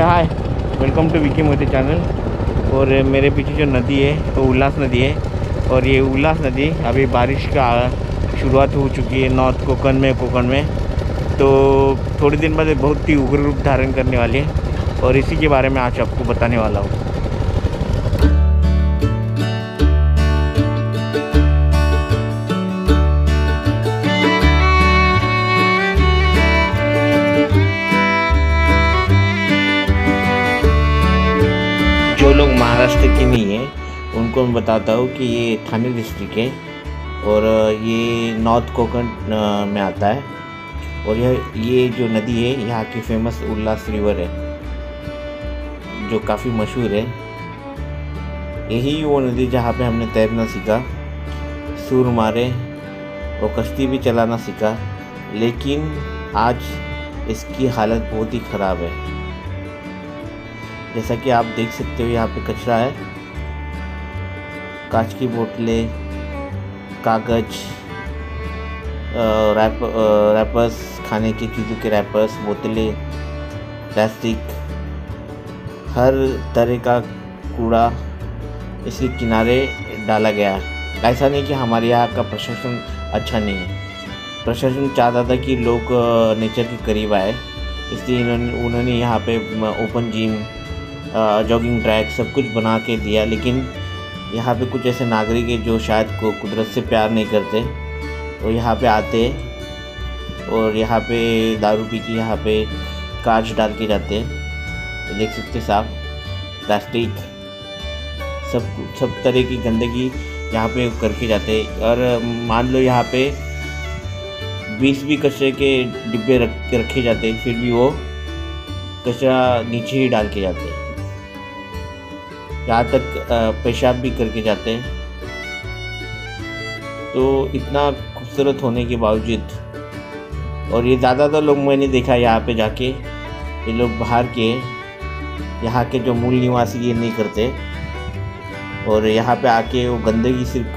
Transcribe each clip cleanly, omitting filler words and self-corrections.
Hi, welcome to Vicky Modi channel. और मेरे पीछे जो नदी है वो उल्लास नदी है। और ये उल्लास नदी अभी बारिश का शुरुआत हो चुकी है नॉर्थ कोकण में। तो थोड़ी दिन बाद बहुत ही उग्र रूप धारण करने वाली है और इसी के बारे में आज आपको बताने वाला हूँ। जो लोग महाराष्ट्र के नहीं हैं उनको मैं बताता हूँ कि ये ठाणे डिस्ट्रिक्ट है और ये नॉर्थ कोकण में आता है। और ये जो नदी है यहाँ की फेमस उल्लास रिवर है जो काफ़ी मशहूर है। यही वो नदी जहाँ पे हमने तैरना सीखा, सूर मारे और कश्ती भी चलाना सीखा। लेकिन आज इसकी हालत बहुत ही ख़राब है। जैसा कि आप देख सकते हो यहाँ पे कचरा है, कांच की बोतलें, कागज, रैपर्स, खाने की चीज़ों के रैपर्स, बोतलें, प्लास्टिक, हर तरह का कूड़ा इसके किनारे डाला गया है। ऐसा नहीं कि हमारे यहाँ का प्रशासन अच्छा नहीं है। प्रशासन चाहता था कि लोग नेचर के करीब आए, इसलिए उन्होंने यहाँ पे ओपन जिम, जॉगिंग ट्रैक सब कुछ बना के दिया। लेकिन यहाँ पे कुछ ऐसे नागरिक हैं जो शायद कुदरत से प्यार नहीं करते, वो यहाँ पे आते और यहाँ पे दारू पी के यहाँ पे कांच डाल के जाते हैं। देख सकते साफ, प्लास्टिक, सब तरह की गंदगी यहाँ पे करके जाते हैं। और मान लो यहाँ पे 20 भी कचरे के डिब्बे रखे जाते हैं, फिर भी वो कचरा नीचे ही डाल के जाते हैं। यहाँ तक पेशाब भी करके जाते हैं। तो इतना खूबसूरत होने के बावजूद, और ये ज़्यादातर लोग मैंने देखा यहाँ पे जाके, ये लोग बाहर के, यहाँ के जो मूल निवासी ये नहीं करते और यहाँ पे आके वो गंदगी सिर्फ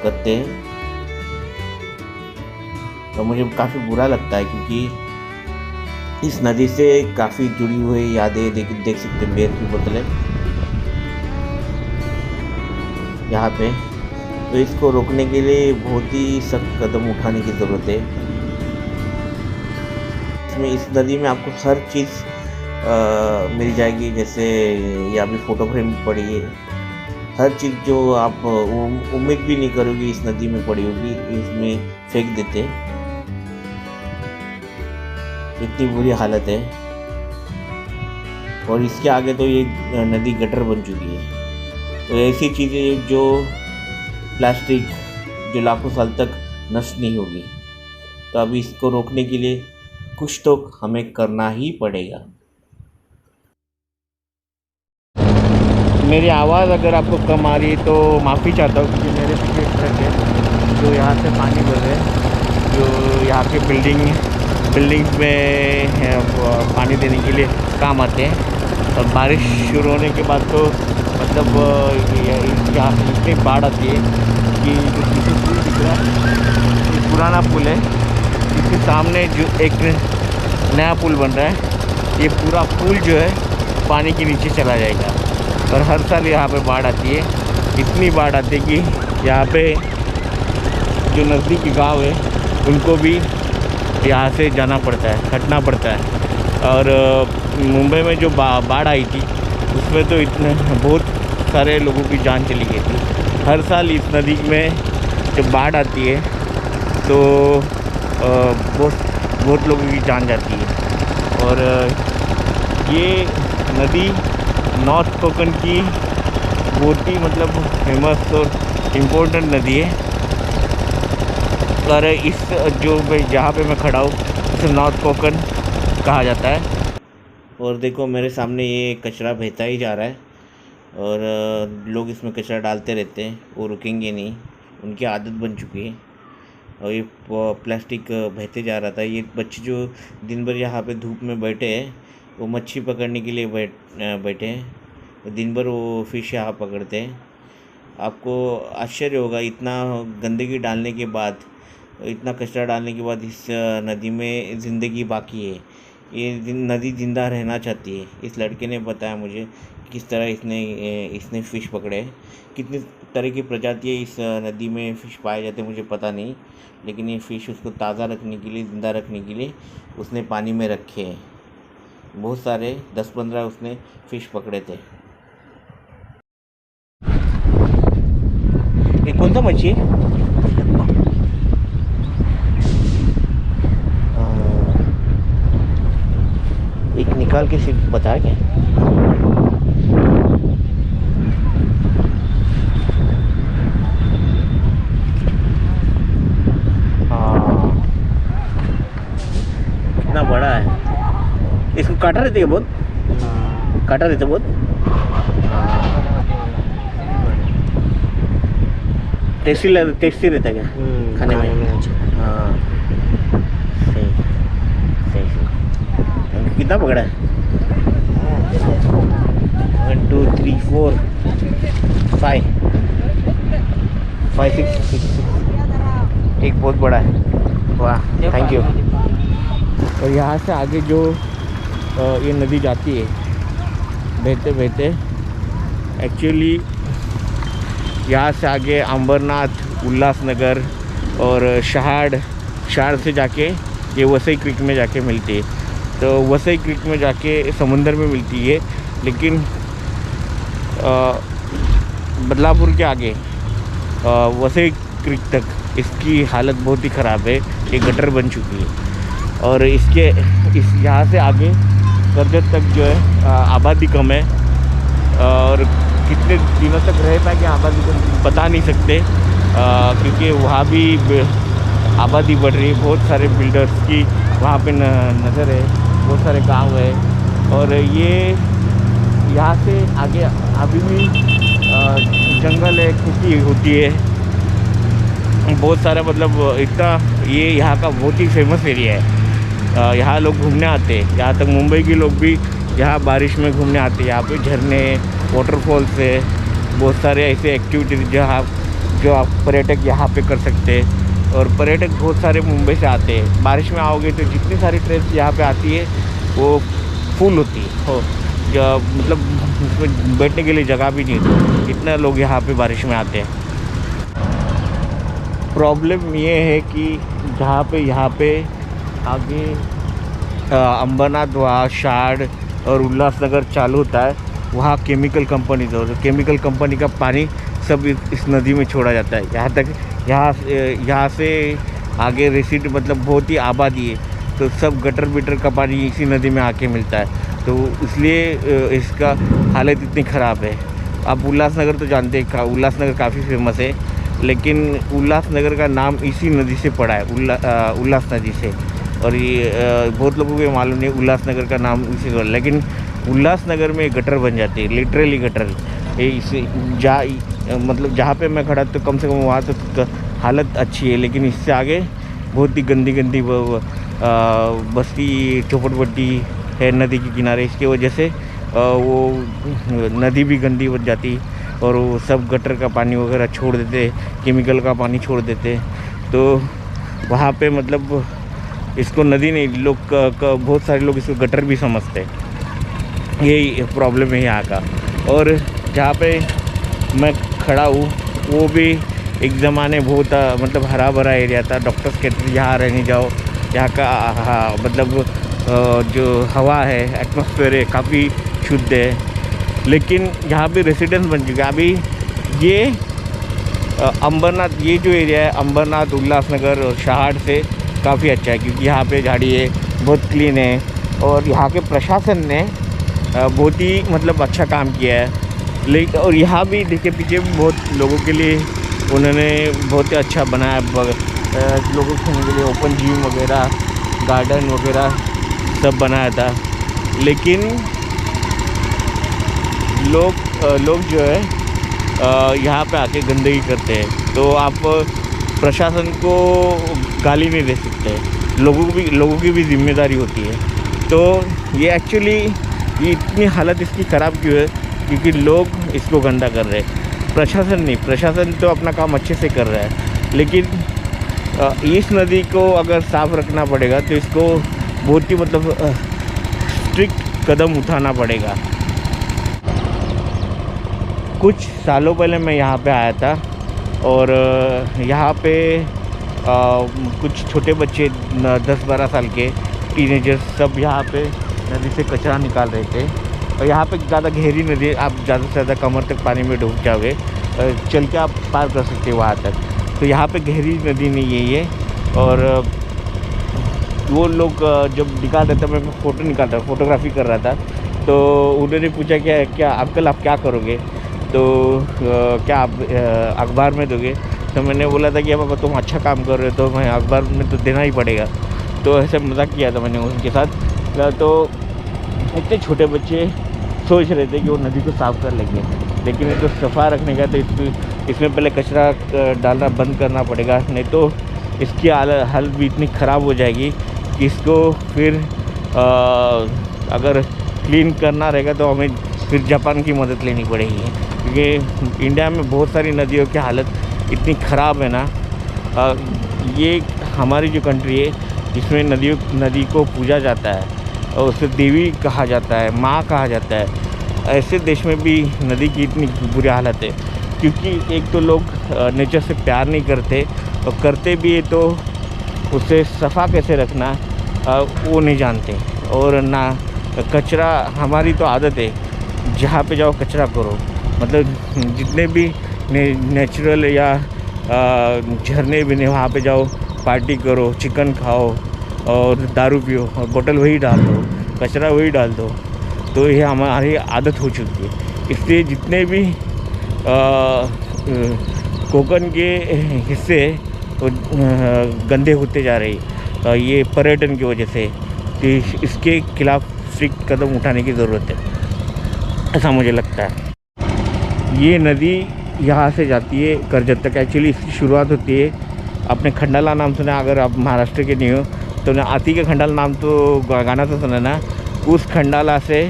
करते हैं। तो मुझे काफ़ी बुरा लगता है क्योंकि इस नदी से काफ़ी जुड़ी हुई यादें देख सकते हैं। बियर की बोतलें यहाँ पे, तो इसको रोकने के लिए बहुत ही सख्त कदम उठाने की ज़रूरत है। इसमें इस नदी में आपको हर चीज़ मिल जाएगी। जैसे यहाँ पे फ़ोटो फ्रेम पड़ी है, हर चीज़ जो आप उम्मीद भी नहीं करोगे इस नदी में पड़ी होगी, इसमें फेंक देते। इतनी बुरी हालत है। और इसके आगे तो ये नदी गटर बन चुकी है। तो ऐसी चीज़ें जो प्लास्टिक जो लाखों साल तक नष्ट नहीं होगी, तो अभी इसको रोकने के लिए कुछ तो हमें करना ही पड़ेगा। मेरी आवाज़ अगर आपको कम आ रही है तो माफ़ी चाहता हूँ, क्योंकि मेरे पीछे एक ट्रक है जो यहाँ से पानी भर रहे हैं, जो यहाँ के बिल्डिंग्स में पानी देने के लिए काम आते हैं। और बारिश शुरू होने के बाद तो मतलब यहाँ इतनी बाढ़ आती है कि जो पीछे पुल दिख रहा है, ये पुराना पुल है, इसके सामने जो एक नया पुल बन रहा है, ये पूरा पुल जो है पानी के नीचे चला जाएगा। और हर साल यहाँ पे बाढ़ आती है। इतनी बाढ़ आती है कि यहाँ पे जो नज़दीकी गांव है उनको भी यहाँ से जाना पड़ता है, हटना पड़ता है। और मुंबई में जो बाढ़ आई थी उसमें तो इतने बहुत सारे लोगों की जान चली गई थी। हर साल इस नदी में जब बाढ़ आती है तो बहुत लोगों की जान जाती है। और ये नदी नॉर्थ कोकण की बहुत ही मतलब फेमस और इम्पोर्टेंट नदी है। और इस जो जहाँ पे मैं खड़ा हूँ इसे नॉर्थ कोकण कहा जाता है। और देखो मेरे सामने ये कचरा बहता ही जा रहा है और लोग इसमें कचरा डालते रहते हैं, वो रुकेंगे नहीं, उनकी आदत बन चुकी है। और ये प्लास्टिक बहते जा रहा था। ये बच्चे जो दिन भर यहाँ पे धूप में बैठे हैं, वो मच्छी पकड़ने के लिए बैठे हैं। दिन भर वो फिश यहाँ पकड़ते हैं। आपको आश्चर्य होगा, इतना गंदगी डालने के बाद, इतना कचरा डालने के बाद इस नदी में ज़िंदगी बाकी है। ये नदी जिंदा रहना चाहती है। इस लड़के ने बताया मुझे किस तरह इसने फ़िश पकड़े। कितनी तरह की प्रजातियाँ इस नदी में फ़िश पाए जाते हैं मुझे पता नहीं, लेकिन ये फ़िश उसको ताज़ा रखने के लिए, ज़िंदा रखने के लिए उसने पानी में रखे हैं। बहुत सारे 10-15 उसने फ़िश पकड़े थे। ये कौन सा मच्छी है? एक निकाल के सिर्फ बताया क्या? हाँ, कितना बड़ा है। इसको काटा रहती है बहुत, काटा रहता है बहुत। टेस्टी रहता है क्या खाने में? हाँ, सही सही सही। कितना पकड़ा है? 1 2 3 4 5 5 6 एक बहुत बड़ा है। वाह, थैंक यू। और यहाँ से आगे जो ये नदी जाती है बहते बहते, एक्चुअली यहाँ से आगे अंबरनाथ, उल्लासनगर और शहाड़ से जाके ये वसई क्रीक में जाके मिलती है। तो वसई क्रीक में जाके समुंदर में मिलती है, लेकिन बदलापुर के आगे वसई क्रीक तक इसकी हालत बहुत ही ख़राब है। ये गटर बन चुकी है और इस यहाँ से आगे करजत तक जो है आबादी कम है, और कितने दिनों तक रह पाएगी आबादी को बता नहीं सकते, क्योंकि वहाँ भी आबादी बढ़ रही है। बहुत सारे बिल्डर्स की वहाँ पे नज़र है, बहुत सारे गांव है। और ये यहाँ से आगे अभी भी जंगल है, खेती होती है बहुत सारा, मतलब इतना ये यहाँ का बहुत ही फेमस एरिया है। यहाँ लोग घूमने आते हैं, यहाँ तक मुंबई के लोग भी यहाँ बारिश में घूमने आते हैं। यहाँ पे झरने, वाटरफॉल्स है, बहुत सारे ऐसे एक्टिविटीज़ जो आप पर्यटक यहाँ पे कर सकते हैं। और पर्यटक बहुत सारे मुंबई से आते हैं। बारिश में आओगे तो जितनी सारी ट्रेन यहाँ पे आती है वो फुल होती है, मतलब उसमें बैठने के लिए जगह भी नहीं होती, इतना लोग यहाँ पे बारिश में आते हैं। प्रॉब्लम ये है कि यहाँ पे आगे अंबरनाथ, वहाँ शहाड़ और उल्लासनगर चालू होता है, वहाँ केमिकल कंपनी, तो केमिकल कंपनी का पानी सब इस नदी में छोड़ा जाता है। यहाँ से आगे रेसिड, मतलब बहुत ही आबादी है, तो सब गटर का पानी इसी नदी में आके मिलता है। तो इसलिए इसका हालत इतनी ख़राब है। आप उल्लासनगर तो जानते हैं, उल्लासनगर काफ़ी फेमस है, लेकिन उल्लासनगर का नाम इसी नदी से पड़ा है, उल्लास नदी से। और ये बहुत लोगों को मालूम नहीं उल्लासनगर का नाम इसी से, लेकिन उल्लासनगर में गटर बन जाती है, लिटरली गटर। इसे मतलब जहाँ पे मैं खड़ा तो कम से कम वहाँ तो हालत अच्छी है, लेकिन इससे आगे बहुत ही गंदी बस्ती, चौपटपट्टी है नदी के किनारे। इसकी वजह से वो नदी भी गंदी बन जाती और वो सब गटर का पानी वगैरह छोड़ देते, केमिकल का पानी छोड़ देते। तो वहाँ पे मतलब इसको नदी नहीं, लोग बहुत सारे लोग इसको गटर भी समझते हैं। यही प्रॉब्लम है यहाँ का। और जहाँ पे मैं खड़ा हूँ वो भी एक ज़माने बहुत मतलब हरा भरा एरिया था। डॉक्टर्स कहते थे यहाँ रहने जाओ, यहाँ का मतलब जो हवा है, एटमॉस्फेयर है, काफ़ी शुद्ध है। लेकिन यहाँ पे रेसिडेंस बन चुका है। अभी ये अंबरनाथ, ये जो एरिया है अंबरनाथ, उल्लासनगर और शहाड़ से काफ़ी अच्छा है, क्योंकि यहाँ पे झाड़ी है, बहुत क्लीन है। और यहाँ के प्रशासन ने बहुत ही मतलब अच्छा काम किया है। लेकिन और यहाँ भी देखिए पीछे भी बहुत लोगों के लिए उन्होंने बहुत ही अच्छा बनाया, लोगों के खेलने के लिए ओपन जिम वगैरह, गार्डन वगैरह सब बनाया था। लेकिन लोग जो है यहाँ पे आके गंदगी करते हैं। तो आप प्रशासन को गाली नहीं दे सकते, लोगों की भी जिम्मेदारी होती है। तो ये एक्चुअली ये इतनी हालत इसकी ख़राब क्यों है? क्योंकि लोग इसको गंदा कर रहे हैं, प्रशासन नहीं। प्रशासन तो अपना काम अच्छे से कर रहा है, लेकिन इस नदी को अगर साफ़ रखना पड़ेगा तो इसको बहुत ही मतलब स्ट्रिक्ट कदम उठाना पड़ेगा। कुछ सालों पहले मैं यहाँ पे आया था और यहाँ पे कुछ छोटे बच्चे 10-12 साल के टीनेजर्स सब यहाँ पे नदी से कचरा निकाल रहे थे। और यहाँ पे ज़्यादा गहरी नदी, आप ज़्यादा से ज़्यादा कमर तक पानी में डूब जाओगे, चल के आप पार कर सकते हो वहाँ तक। तो यहाँ पे गहरी नदी नहीं है ये। और वो लोग जब निकाल रहे थे, मैं फ़ोटो निकाल रहा, फोटोग्राफी कर रहा था, तो उन्होंने पूछा क्या अंकल आप क्या करोगे, तो क्या आप अखबार में दोगे? तो मैंने बोला था कि अब तुम अच्छा काम कर रहे हो तो मैं अखबार में तो देना ही पड़ेगा। तो ऐसे मजाक किया था मैंने उनके साथ। तो इतने छोटे बच्चे सोच रहे थे कि वो नदी को साफ़ कर लेंगे, लेकिन ये तो सफ़ा रखने का तो इसमें पहले कचरा डालना बंद करना पड़ेगा, नहीं तो इसकी हालत भी इतनी ख़राब हो जाएगी कि इसको फिर अगर क्लीन करना रहेगा तो हमें फिर जापान की मदद लेनी पड़ेगी, क्योंकि इंडिया में बहुत सारी नदियों की हालत इतनी ख़राब है ना। ये हमारी जो कंट्री है जिसमें नदी को पूजा जाता है और उसे देवी कहा जाता है, माँ कहा जाता है, ऐसे देश में भी नदी की इतनी बुरी हालत है, क्योंकि एक तो लोग नेचर से प्यार नहीं करते और करते भी है तो उसे सफ़ा कैसे रखना वो नहीं जानते। और ना कचरा, हमारी तो आदत है जहाँ पे जाओ कचरा करो, मतलब जितने भी नेचुरल या झरने भी नहीं, वहाँ पे जाओ पार्टी करो, चिकन खाओ और दारू पियो और बोतल वही डाल दो, कचरा वही डाल दो। तो ये हमारी आदत हो चुकी है। इसलिए जितने भी कोकन के हिस्से गंदे होते जा रहे ये पर्यटन की वजह से, कि इसके खिलाफ स्ट्रिक्ट कदम उठाने की ज़रूरत है, ऐसा मुझे लगता है। ये नदी यहाँ से जाती है करजत तक। एक्चुअली इसकी शुरुआत होती है, आपने खंडाला नाम सुना, अगर आप महाराष्ट्र के नहीं हो तो ना, आती के खंडाला नाम तो गाना तो सुना ना, उस खंडाला से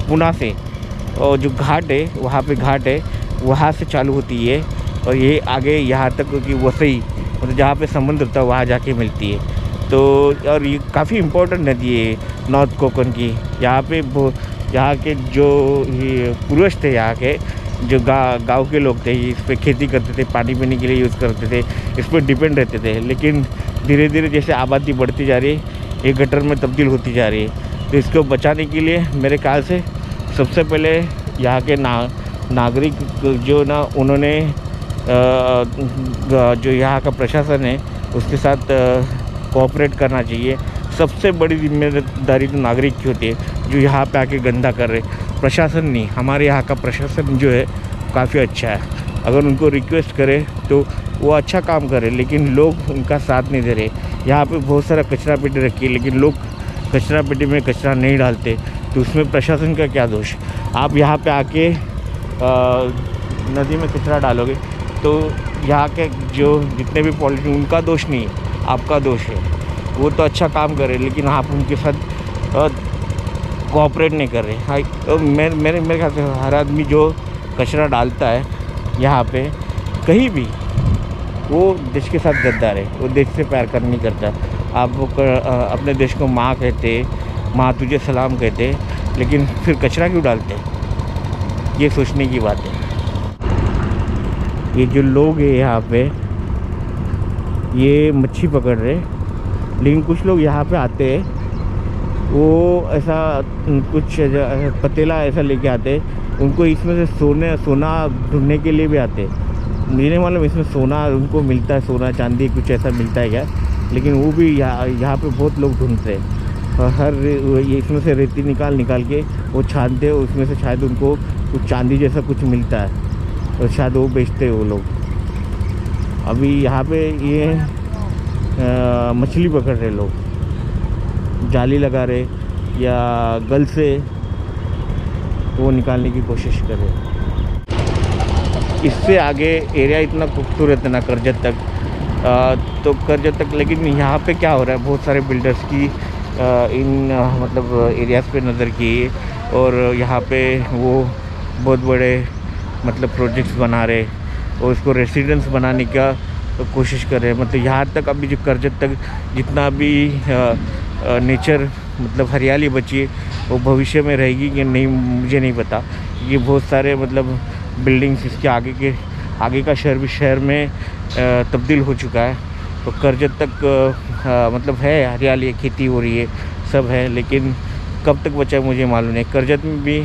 पुणे से और जो घाट है, वहाँ पे घाट है, वहाँ से चालू होती है और ये आगे यहाँ तक कि वसई, मतलब जहाँ पे समुद्र होता है वहाँ जाके मिलती है। तो और ये काफ़ी इम्पोर्टेंट नदी है नॉर्थ कोकन की। यहाँ पे यहाँ के जो पुरुष थे, यहाँ के जो गांव के लोग थे, इस पर खेती करते थे, पानी पीने के लिए यूज़ करते थे, इस पर डिपेंड रहते थे। लेकिन धीरे धीरे जैसे आबादी बढ़ती जा रही है, ये गटर में तब्दील होती जा रही है। तो इसको बचाने के लिए मेरे ख्याल से सबसे पहले यहाँ के नागरिक जो ना, उन्होंने जो यहाँ का प्रशासन है उसके साथ कोऑपरेट करना चाहिए। सबसे बड़ी जिम्मेदारी तो नागरिक की होती है जो यहाँ पे आके गंदा कर रहे, प्रशासन नहीं। हमारे यहाँ का प्रशासन जो है काफ़ी अच्छा है, अगर उनको रिक्वेस्ट करें तो वो अच्छा काम करे, लेकिन लोग उनका साथ नहीं दे रहे। यहाँ पे बहुत सारा कचरा पेटी रखी है, लेकिन लोग कचरा पेटी में कचरा नहीं डालते, तो उसमें प्रशासन का क्या दोष? आप यहाँ पे आके नदी में कचरा डालोगे तो यहाँ के जो जितने भी पॉलिटिशियन, उनका दोष नहीं है, आपका दोष है। वो तो अच्छा काम करे, लेकिन आप उनके साथ कोऑपरेट नहीं कर रहे। हाँ, तो मेरे ख्याल से हर आदमी जो कचरा डालता है यहाँ पे कहीं भी, वो देश के साथ गद्दार है, वो देश से प्यार कर नहीं करता। आप अपने देश को माँ कहते, माँ तुझे सलाम कहते, लेकिन फिर कचरा क्यों डालते? ये सोचने की बात है। ये जो लोग हैं यहाँ पे, ये मच्छी पकड़ रहे, लेकिन कुछ लोग यहाँ पे आते हैं, वो ऐसा कुछ पतीला ऐसा लेके आते, उनको इसमें से सोना ढूंढने के लिए भी आते। मुझे नहीं मालूम इसमें सोना उनको मिलता है, सोना चांदी कुछ ऐसा मिलता है क्या, लेकिन वो भी यहाँ पे बहुत लोग ढूंढते हैं। और ये इसमें से रेती निकाल के वो छानते हैं, उसमें से शायद उनको कुछ चांदी जैसा कुछ मिलता है और शायद वो बेचते हैं वो लोग। अभी यहाँ पे ये मछली पकड़ रहे लोग, जाली लगा रहे या गल से वो निकालने की कोशिश कर रहे। इससे आगे एरिया इतना खूबसूरत है ना करजत तक, तो करजत तक, लेकिन यहाँ पे क्या हो रहा है, बहुत सारे बिल्डर्स की इन मतलब एरियाज़ पे नज़र की, और यहाँ पे वो बहुत बड़े मतलब प्रोजेक्ट्स बना रहे और इसको रेसिडेंस बनाने का कोशिश कर रहे हैं। मतलब यहाँ तक अभी जो करजत तक जितना भी नेचर मतलब हरियाली बची है, वो भविष्य में रहेगी कि नहीं मुझे नहीं पता। ये बहुत सारे मतलब बिल्डिंग्स इसके आगे का शहर भी शहर में तब्दील हो चुका है। तो करजत तक मतलब है हरियाली, खेती हो रही है, सब है, लेकिन कब तक बचा है मुझे मालूम नहीं। करजत में भी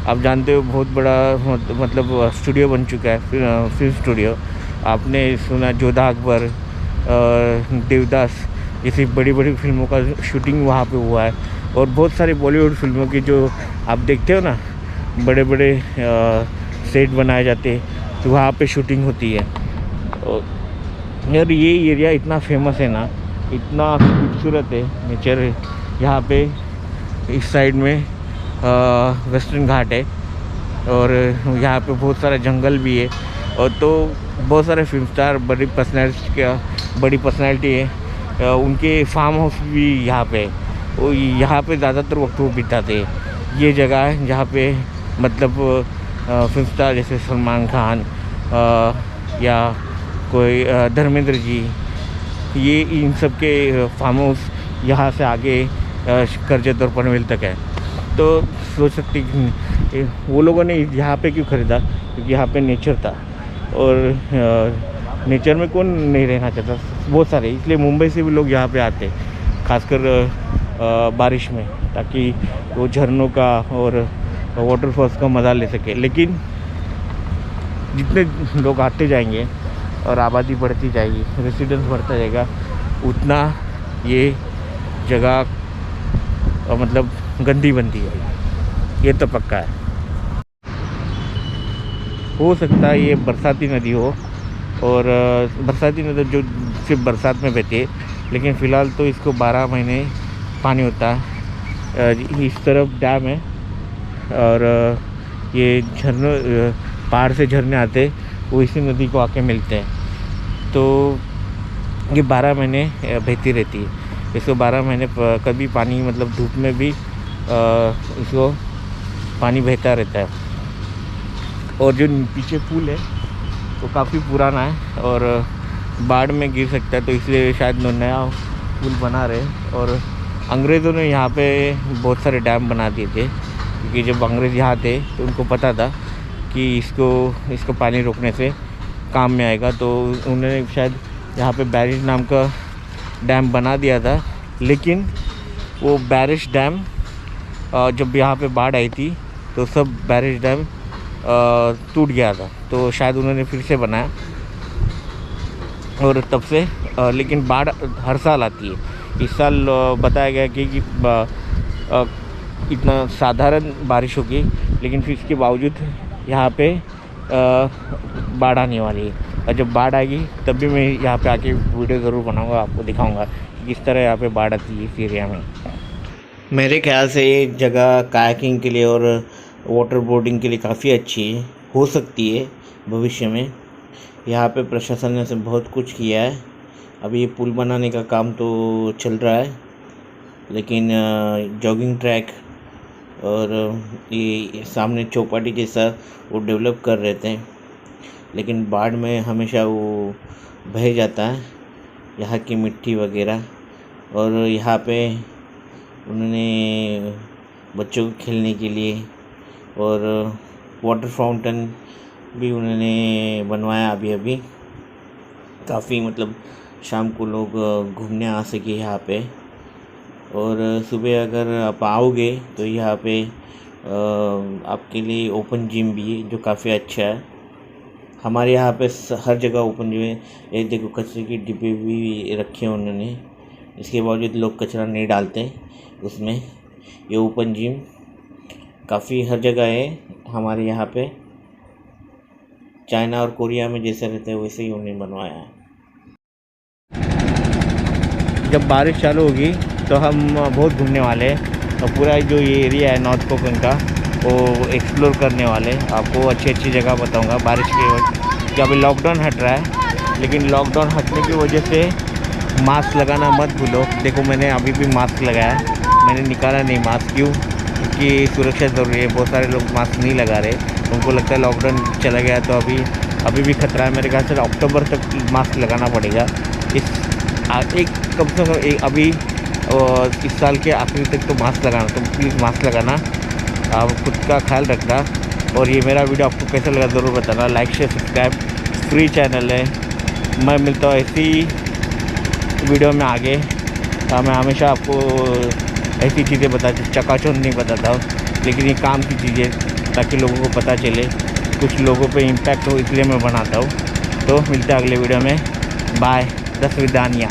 आप जानते हो बहुत बड़ा मतलब स्टूडियो बन चुका है, फिल्म स्टूडियो। आपने सुना जोधा अकबर, देवदास जैसी बड़ी बड़ी फिल्मों का शूटिंग वहाँ पे हुआ है। और बहुत सारी बॉलीवुड फिल्मों की जो आप देखते हो ना, बड़े बड़े सेट बनाए जाते हैं, तो वहाँ पे शूटिंग होती है। और ये एरिया इतना फेमस है ना, इतना खूबसूरत है नेचर यहाँ पे। इस साइड में वेस्टर्न घाट है और यहाँ पे बहुत सारा जंगल भी है। और तो बहुत सारे फिल्म स्टार बड़ी पर्सनैलिटी है, उनके फार्म हाउस भी यहाँ पे है। वो यहाँ पे ज़्यादातर वक्त वो बिताते हैं। ये जगह है जहाँ पे मतलब फिल्म स्टार जैसे सलमान खान या कोई धर्मेंद्र जी, ये इन सब के फार्म हाउस यहाँ से आगे करजत और पनवेल तक है। तो सोच सकते कि वो लोगों ने यहाँ पे क्यों ख़रीदा, क्योंकि यहाँ पे नेचर था। और नेचर में कौन नहीं रहना चाहता, बहुत सारे, इसलिए मुंबई से भी लोग यहाँ पे आते हैं, खासकर बारिश में, ताकि वो झरनों का और वाटरफॉल्स का मज़ा ले सके। लेकिन जितने लोग आते जाएंगे और आबादी बढ़ती जाएगी, रेसिडेंस बढ़ता जाएगा, उतना ये जगह मतलब गंदी बनती है, ये तो पक्का है। हो सकता है ये बरसाती नदी हो, और बरसाती नदी जो सिर्फ बरसात में बहती है, लेकिन फ़िलहाल तो इसको 12 महीने पानी होता है। इस तरफ डैम है और ये झरनों पहाड़ से झरने आते, वो इसी नदी को आके मिलते हैं। तो ये 12 महीने बहती रहती है। इसको 12 महीने कभी पानी मतलब धूप में भी इसको पानी बहता रहता है। और जो पीछे पुल है वो काफ़ी पुराना है और बाढ़ में गिर सकता है, तो इसलिए शायद नया पुल बना रहे। और अंग्रेज़ों ने यहाँ पे बहुत सारे डैम बना दिए थे, क्योंकि जब अंग्रेज़ यहाँ थे तो उनको पता था कि इसको पानी रोकने से काम में आएगा, तो उन्होंने शायद यहाँ पे बैरिश नाम का डैम बना दिया था। लेकिन वो बैरिश डैम जब यहाँ पे बाढ़ आई थी तो सब बैरिश डैम टूट गया था, तो शायद उन्होंने फिर से बनाया। और तब से लेकिन बाढ़ हर साल आती है। इस साल बताया गया कि इतना साधारण बारिश होगी, लेकिन फिर इसके बावजूद यहाँ पे बाढ़ आने वाली है। और जब बाढ़ आएगी तब भी मैं यहाँ पे आके वीडियो ज़रूर बनाऊँगा, आपको दिखाऊँगा कि किस तरह यहाँ पे बाढ़ आती है इस एरिया में। मेरे ख्याल से ये जगह कायाकिंग के लिए और वाटर बोर्डिंग के लिए काफ़ी अच्छी हो सकती है भविष्य में। यहाँ पे प्रशासन ने बहुत कुछ किया है। अभी ये पुल बनाने का काम तो चल रहा है, लेकिन जॉगिंग ट्रैक और ये सामने चौपाटी जैसा वो डेवलप कर रहे थे, लेकिन बाढ़ में हमेशा वो बह जाता है यहाँ की मिट्टी वगैरह। और यहाँ पे उन्होंने बच्चों को खेलने के लिए और वाटर फाउंटेन भी उन्होंने बनवाया अभी काफ़ी, मतलब शाम को लोग घूमने आ सके यहाँ पे। और सुबह अगर आप आओगे तो यहाँ पे आपके लिए ओपन जिम भी है, जो काफ़ी अच्छा है। हमारे यहाँ पे हर जगह ओपन जिम है। ये देखो कचरे की डिब्बे भी रखे हैं उन्होंने, इसके बावजूद लोग कचरा नहीं डालते उसमें। ये ओपन जिम काफ़ी हर जगह है हमारे यहाँ पे। चाइना और कोरिया में जैसे रहते हैं वैसे ही उन्हें बनवाया है। जब बारिश चालू होगी तो हम बहुत घूमने वाले हैं, और पूरा जो ये एरिया है नॉर्थ कोकण का वो एक्सप्लोर करने वाले। आपको अच्छी जगह बताऊंगा बारिश के वक्त। कि अभी लॉकडाउन हट रहा है, लेकिन लॉकडाउन हटने की वजह से मास्क लगाना मत भूलो। देखो मैंने अभी भी मास्क लगाया है, मैंने निकाला नहीं मास्क। क्यों? क्योंकि सुरक्षा ज़रूरी है। बहुत सारे लोग मास्क नहीं लगा रहे, उनको लगता है लॉकडाउन चला गया तो अभी भी खतरा है। मेरे ख्याल से अक्टूबर तक मास्क लगाना पड़ेगा। एक कम से कम अभी और इस साल के आखिरी तक तो मास्क लगाना, तो प्लीज़ मास्क लगाना, आप खुद का ख्याल रखना। और ये मेरा वीडियो आपको कैसा लगा ज़रूर बताना। Like share subscribe, free channel है। मैं मिलता हूँ ऐसी वीडियो में आगे। मैं हमेशा आपको ऐसी चीज़ें बताती, चकाचौंध नहीं बताता हूँ, लेकिन ये काम की चीज़ें ताकि लोगों को पता चले, कुछ लोगों पे इम्पैक्ट हो, इसलिए मैं बनाता हूँ। तो मिलते हैं अगले वीडियो में। बाय, दस विदानिया।